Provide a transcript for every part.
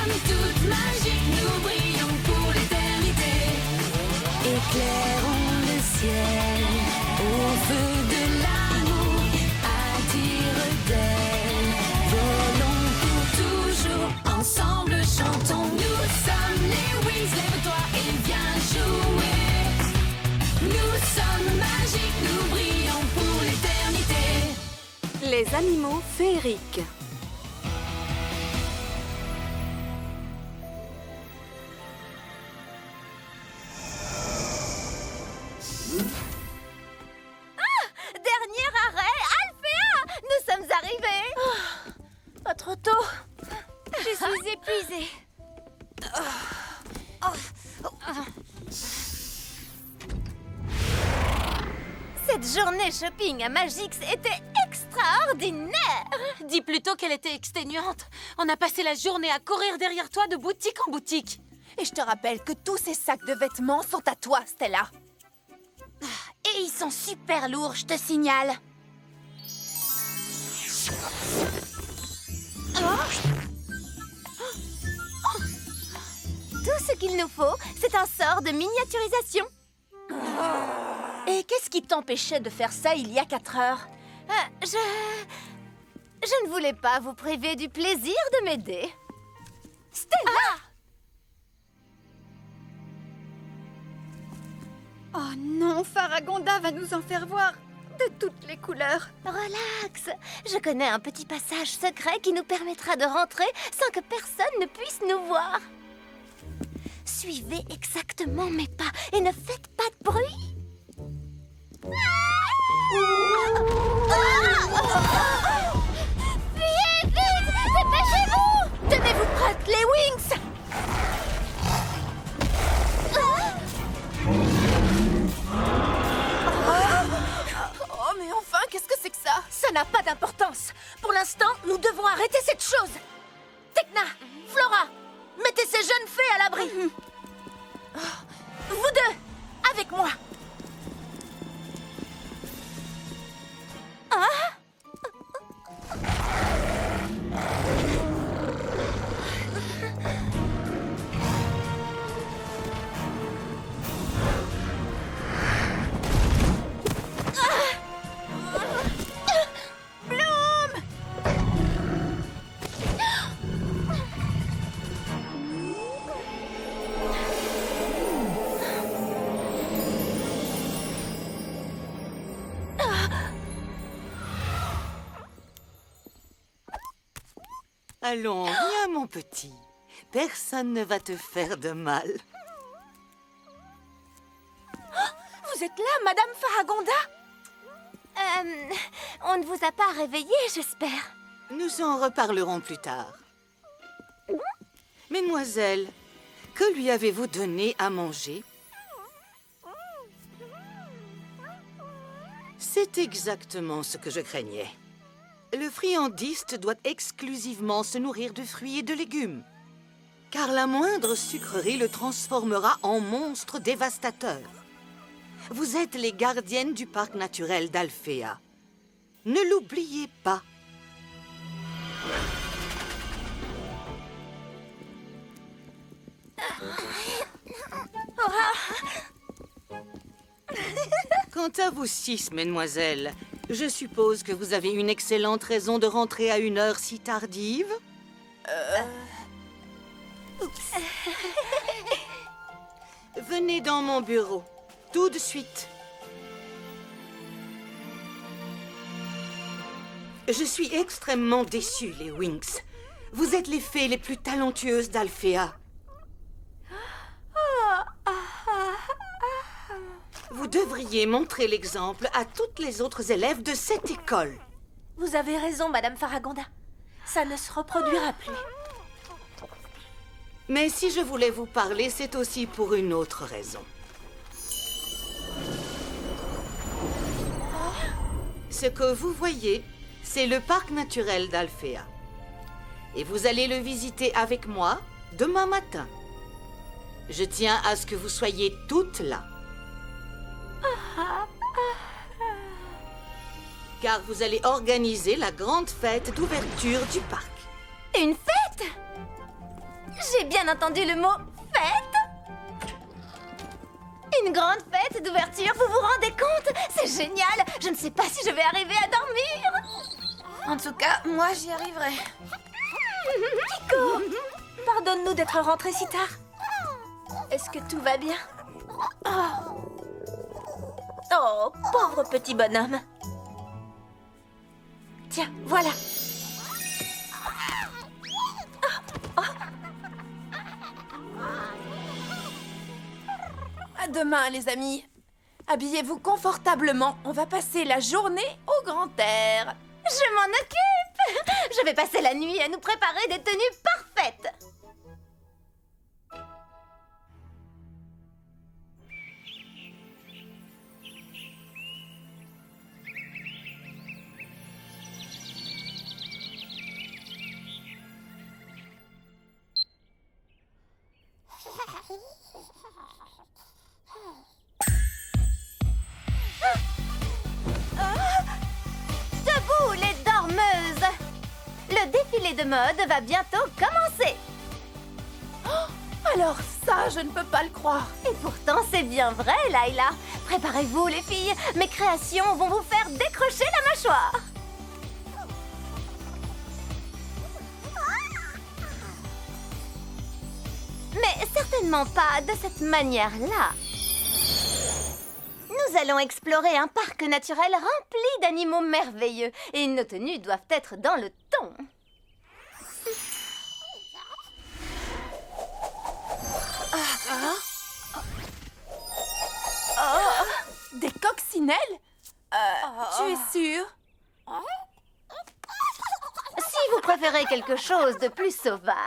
sommes toutes magiques, nous brillons pour l'éternité. Éclairons le ciel au feu de l'amour, attire d'elle, volons pour toujours, ensemble chantons. Nous sommes les Wings, lève-toi et viens jouer. Nous sommes magiques, nous brillons pour l'éternité. Les animaux féeriques. Dernier arrêt, Alphéa! Nous sommes arrivés! Pas trop tôt. Je suis épuisée. Cette journée shopping à Magix était extraordinaire! Dis plutôt qu'elle était exténuante. On a passé la journée à courir derrière toi de boutique en boutique. Et je te rappelle que tous ces sacs de vêtements sont à toi, Stella. Et ils sont super lourds, je te signale. Tout ce qu'il nous faut, c'est un sort de miniaturisation. Et qu'est-ce qui t'empêchait de faire ça il y a 4 heures? Je ne voulais pas vous priver du plaisir de m'aider. Stella! Oh non, Faragonda va nous en faire voir de toutes les couleurs. Relax, je connais un petit passage secret qui nous permettra de rentrer sans que personne ne puisse nous voir. Suivez exactement mes pas et ne faites pas de bruit. Fuyez vite, dépêchez-vous! Tenez-vous prêtes, les Wings! Oh, mais enfin, qu'est-ce que c'est que ça? Ça n'a pas d'importance. Pour l'instant, nous devons arrêter cette chose. Tekna, Flora, mettez ces jeunes fées à l'abri. Vous deux, avec moi. Allons, viens mon petit. Personne ne va te faire de mal. Vous êtes là, Madame Faragonda? On ne vous a pas réveillé, j'espère. Nous en reparlerons plus tard. Mesdemoiselles, que lui avez-vous donné à manger? C'est exactement ce que je craignais. Le friandiste doit exclusivement se nourrir de fruits et de légumes. Car la moindre sucrerie le transformera en monstre dévastateur. Vous êtes les gardiennes du parc naturel d'Alphéa. Ne l'oubliez pas. Quant à vous 6, mesdemoiselles, je suppose que vous avez une excellente raison de rentrer à une heure si tardive. Venez dans mon bureau, tout de suite. Je suis extrêmement déçue, les Wings. Vous êtes les fées les plus talentueuses d'Alphéa. Vous devriez montrer l'exemple à toutes les autres élèves de cette école. Vous avez raison, Madame Faragonda. Ça ne se reproduira plus. Mais si je voulais vous parler, c'est aussi pour une autre raison. Ce que vous voyez, c'est le parc naturel d'Alphéa. Et vous allez le visiter avec moi demain matin. Je tiens à ce que vous soyez toutes là. Car vous allez organiser la grande fête d'ouverture du parc. Une fête? J'ai bien entendu le mot fête. Une grande fête d'ouverture, vous vous rendez compte? C'est génial. Je ne sais pas si je vais arriver à dormir. En tout cas, moi, j'y arriverai. Kiko, pardonne-nous d'être rentrés si tard. Est-ce que tout va bien? Oh, pauvre petit bonhomme. Tiens, voilà. À demain, les amis. Habillez-vous confortablement. On va passer la journée au grand air. Je m'en occupe. Je vais passer la nuit à nous préparer des tenues parfaites. Debout, les dormeuses! Le défilé de mode va bientôt commencer. Alors ça, je ne peux pas le croire. Et pourtant, c'est bien vrai, Layla. Préparez-vous, les filles. Mes créations vont vous faire décrocher la mâchoire. Mais certainement pas de cette manière-là. Nous allons explorer un parc naturel rempli d'animaux merveilleux. Et nos tenues doivent être dans le ton. Des coccinelles? Tu es sûre? Si vous préférez quelque chose de plus sauvage...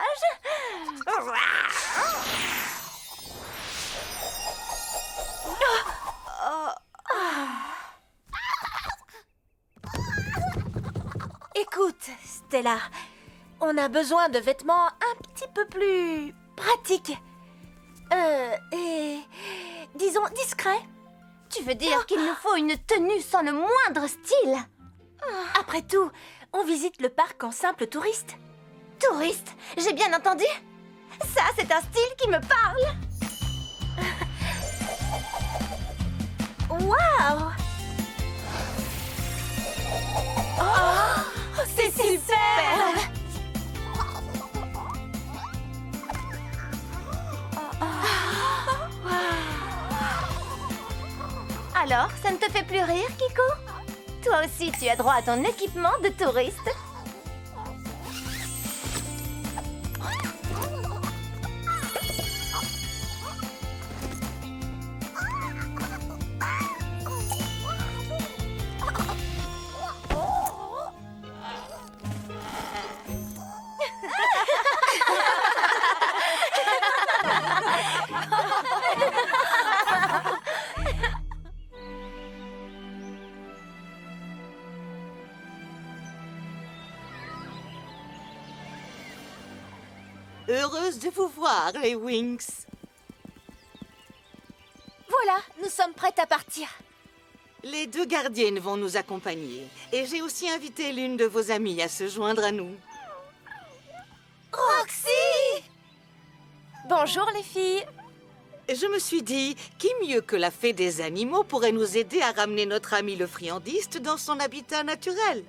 Écoute, Stella, on a besoin de vêtements un petit peu plus pratiques. Et disons discrets. Tu veux dire qu'il nous faut une tenue sans le moindre style? Après tout, on visite le parc en simple touriste. Touriste, j'ai bien entendu? Ça, c'est un style qui me parle. Waouh! Oh, c'est super! Alors, ça ne te fait plus rire, Kiko? Toi aussi, tu as droit à ton équipement de touriste. Heureuse de vous voir, les Winx. Voilà, nous sommes prêtes à partir. Les 2 gardiennes vont nous accompagner. Et j'ai aussi invité l'une de vos amies à se joindre à nous. Roxy! Bonjour les filles. Je me suis dit, qui mieux que la fée des animaux pourrait nous aider à ramener notre ami le friandiste dans son habitat naturel?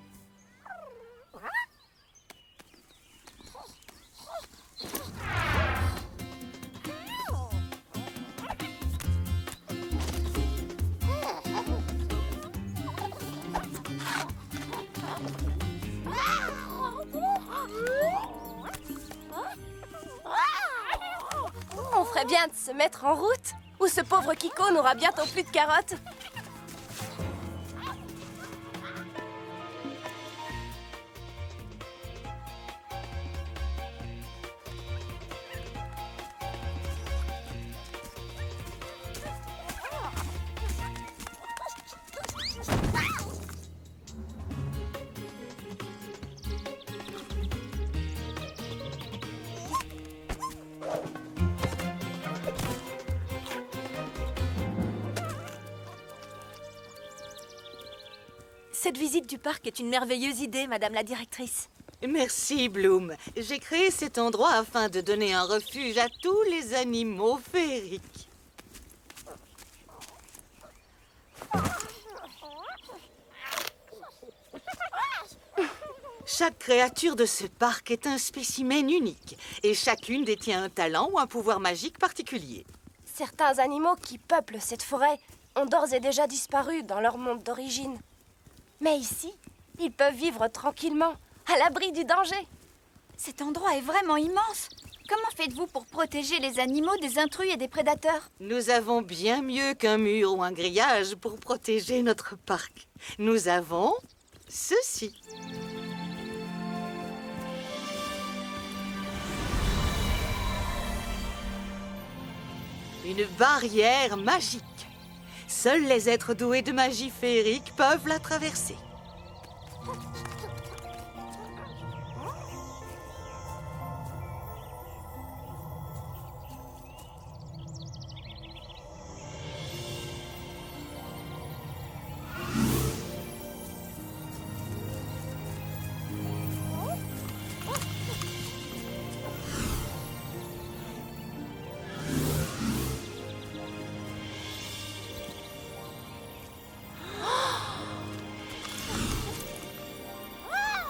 On ferait bien de se mettre en route, ou ce pauvre Kiko n'aura bientôt plus de carottes. Cette visite du parc est une merveilleuse idée, Madame la directrice. Merci, Bloom. J'ai créé cet endroit afin de donner un refuge à tous les animaux féeriques. Chaque créature de ce parc est un spécimen unique et chacune détient un talent ou un pouvoir magique particulier. Certains animaux qui peuplent cette forêt ont d'ores et déjà disparu dans leur monde d'origine. Mais ici, ils peuvent vivre tranquillement, à l'abri du danger. Cet endroit est vraiment immense. Comment faites-vous pour protéger les animaux des intrus et des prédateurs? Nous avons bien mieux qu'un mur ou un grillage pour protéger notre parc. Nous avons ceci. Une barrière magique. Seuls les êtres doués de magie féerique peuvent la traverser.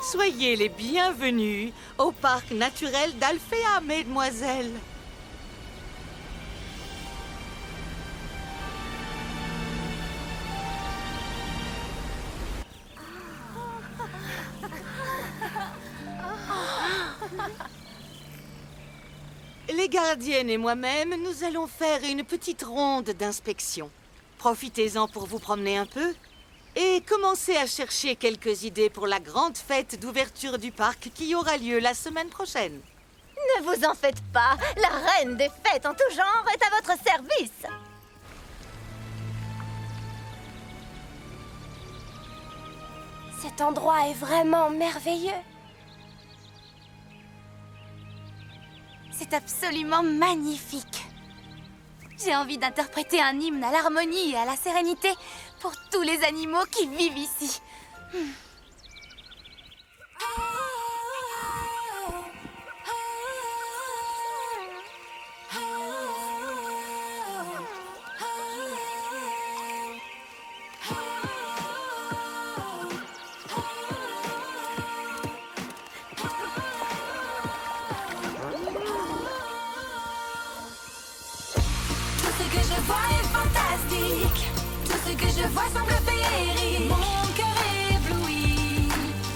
Soyez les bienvenus au parc naturel d'Alfea, mesdemoiselles. Les gardiennes et moi-même, nous allons faire une petite ronde d'inspection. Profitez-en pour vous promener un peu. Et commencez à chercher quelques idées pour la grande fête d'ouverture du parc qui aura lieu la semaine prochaine. Ne vous en faites pas, la reine des fêtes en tout genre est à votre service. Cet endroit est vraiment merveilleux. C'est absolument magnifique. J'ai envie d'interpréter un hymne à l'harmonie et à la sérénité pour tous les animaux qui vivent ici. Tout ce que je vois est fantastique. Tout ce que je vois semble féerique. Mon cœur ébloui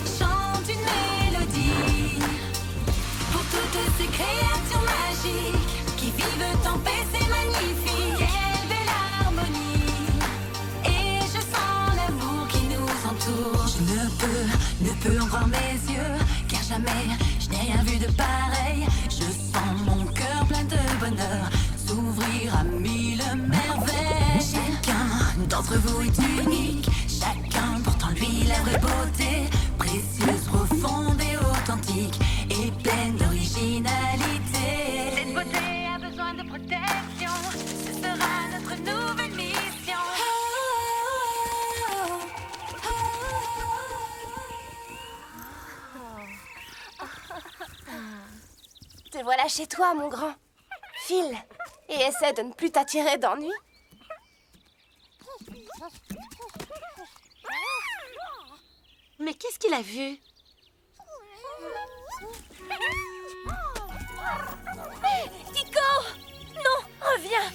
chante une mélodie pour toutes ces créatures magiques qui vivent en paix, c'est magnifique. Quelle belle harmonie. Et je sens l'amour qui nous entoure. Je ne peux en croire mes yeux, car jamais je n'ai rien vu de pareil. Je sens mon cœur plein de bonheur s'ouvrir à mille merveilles. Chacun d'entre vous est unique, chacun porte en lui la vraie beauté, précieuse, profonde et authentique, et pleine d'originalité. Cette beauté a besoin de protection, ce sera notre nouvelle mission. Te voilà chez toi, mon grand. File et essaie de ne plus t'attirer d'ennui. Mais qu'est-ce qu'il a vu? Kiko! Non, reviens!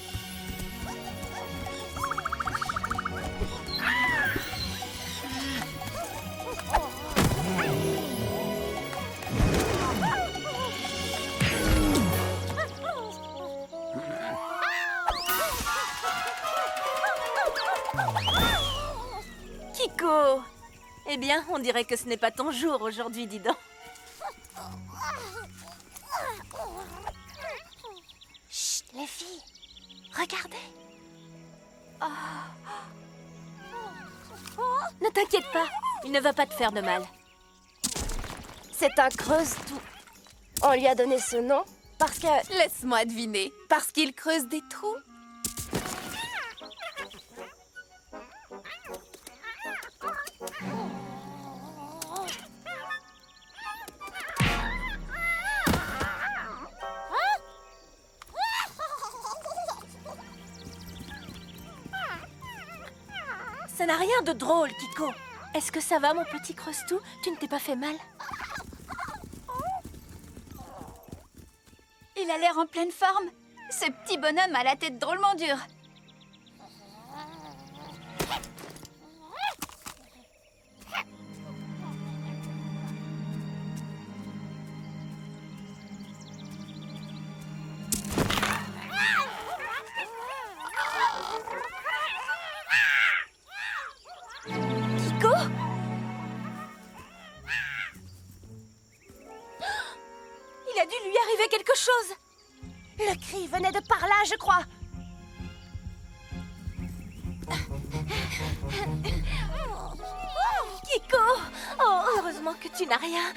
Kiko! Eh bien, on dirait que ce n'est pas ton jour aujourd'hui, dis donc. Chut, les filles, regardez. Ne t'inquiète pas, il ne va pas te faire de mal. C'est un creuse-tout. On lui a donné ce nom parce que... Laisse-moi deviner, parce qu'il creuse des trous. Ça n'a rien de drôle, Kiko. Est-ce que ça va, mon petit Creustou? Tu ne t'es pas fait mal? Il a l'air en pleine forme. Ce petit bonhomme a la tête drôlement dure. Kiko? Il a dû lui arriver quelque chose. Le cri venait de par là, je crois. Kiko! Oh, heureusement que tu n'as rien.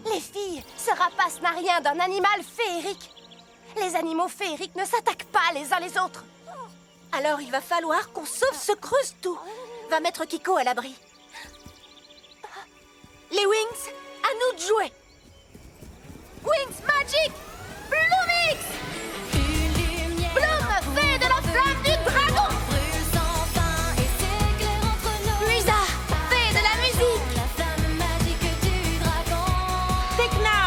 Les filles, ce rapace n'a rien d'un animal féerique. Les animaux féeriques ne s'attaquent pas les uns les autres. Alors il va falloir qu'on sauve ce Creustou. Va mettre Kiko à l'abri. Les Wings, à nous de jouer. Wings Magic! Bloomix! Une lumière Bloom, fée de la flamme du dragon! brûle sans fin et s'éclaire entre nous. Luisa, fée de la musique! La flamme magique du dragon. Tekna,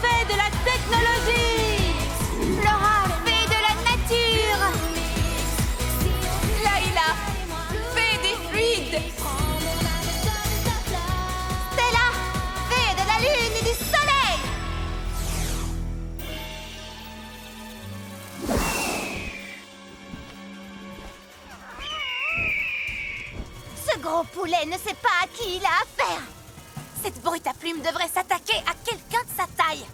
fée de la technologie. Laura, fée de la nature! Laïla, fée des fluides! Stella, fée de la lune et du soleil! Ce gros poulet ne sait pas à qui il a affaire! Cette brute à plumes devrait s'attaquer à quelqu'un de sa taille!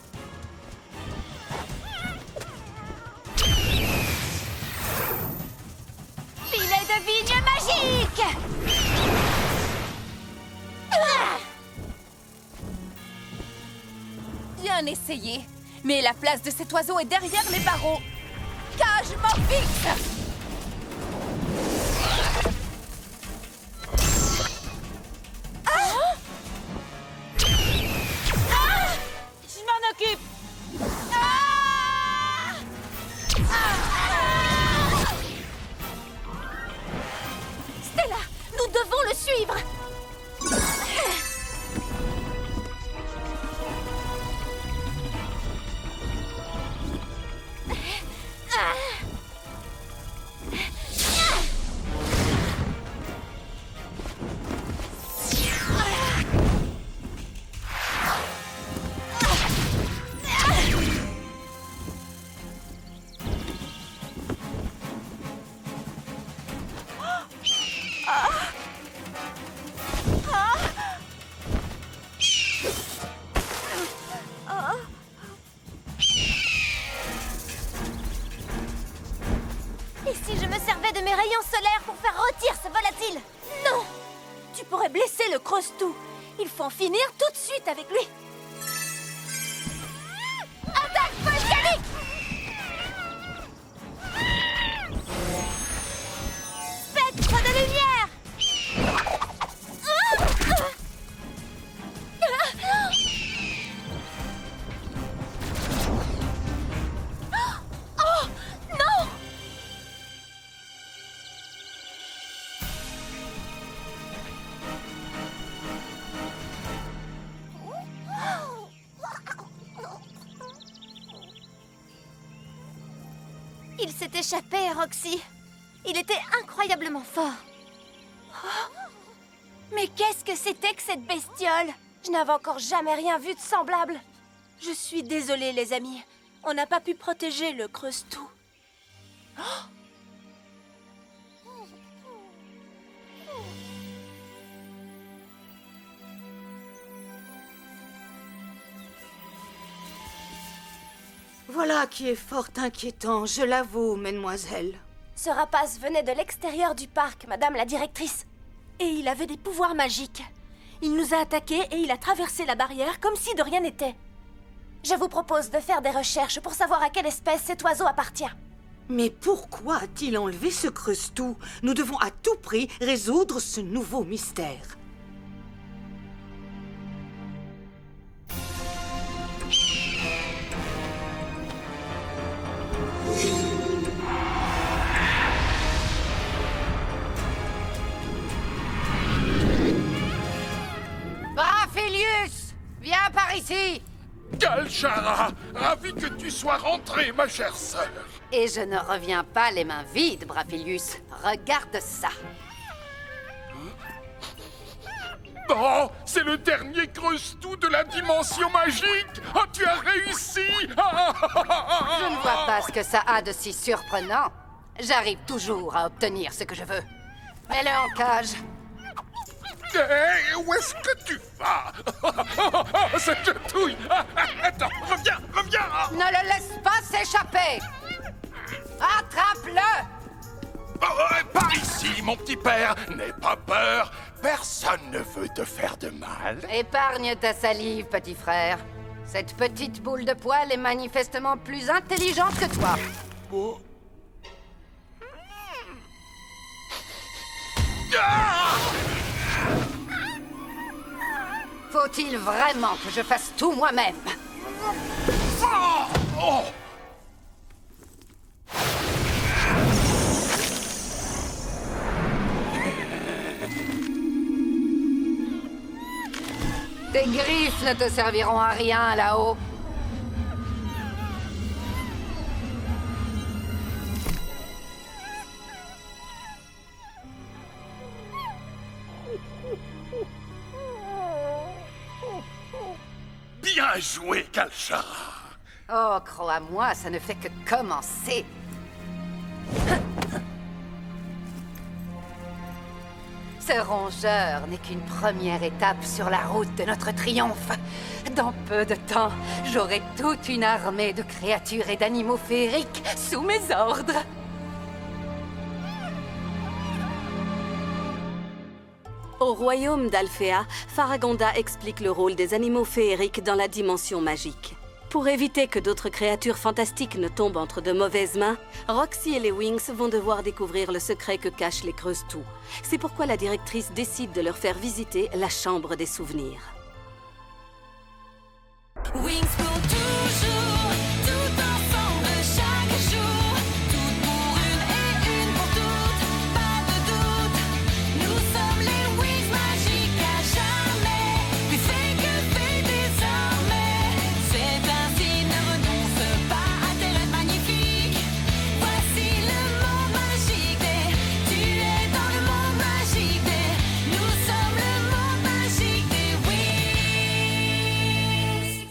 Filet de vigne magique! Ah! Bien essayé, mais la place de cet oiseau est derrière les barreaux. Cage Morphix! Je m'en occupe. Stella, nous devons le suivre! Et si je me servais de mes rayons solaires pour faire rôtir ce volatile? Non! Tu pourrais blesser le Creustou. Il faut en finir tout de suite avec lui. Attaque volcanique! Spectre de lumière! Oh! Non! Il s'est échappé, Roxy. Il était incroyablement fort. Mais qu'est-ce que c'était que cette bestiole? Je n'avais encore jamais rien vu de semblable. Je suis désolée, les amis. On n'a pas pu protéger le Creustou. Voilà qui est fort inquiétant, je l'avoue, mademoiselle. Ce rapace venait de l'extérieur du parc, madame la directrice. Et il avait des pouvoirs magiques. Il nous a attaqués et il a traversé la barrière comme si de rien n'était. Je vous propose de faire des recherches pour savoir à quelle espèce cet oiseau appartient. Mais pourquoi a-t-il enlevé ce creuse-tout? Nous devons à tout prix résoudre ce nouveau mystère. Braphilius, viens par ici. Galchara, ravi que tu sois rentrée, ma chère sœur. Et je ne reviens pas les mains vides, Braphilius. Regarde ça. Oh, c'est le dernier creuse-tout de la dimension magique. Oh, tu as réussi. Je ne vois pas ce que ça a de si surprenant. J'arrive toujours à obtenir ce que je veux. Mets-le en cage. Hé, où est-ce que tu vas? Cette jetouille. Attends, reviens. Ne le laisse pas s'échapper. Attrape-le. Par ici, mon petit père. N'aie pas peur. Personne ne veut te faire de mal. Épargne ta salive, petit frère. Cette petite boule de poil est manifestement plus intelligente que toi. Faut-il vraiment que je fasse tout moi-même? Oh. Tes griffes ne te serviront à rien là-haut. Bien joué, Galchara. Oh, crois-moi, ça ne fait que commencer. Ce rongeur n'est qu'une première étape sur la route de notre triomphe. Dans peu de temps, j'aurai toute une armée de créatures et d'animaux féeriques sous mes ordres. Au royaume d'Alphéa, Faragonda explique le rôle des animaux féeriques dans la dimension magique. Pour éviter que d'autres créatures fantastiques ne tombent entre de mauvaises mains, Roxy et les Wings vont devoir découvrir le secret que cachent les creuse-tout. C'est pourquoi la directrice décide de leur faire visiter la Chambre des Souvenirs.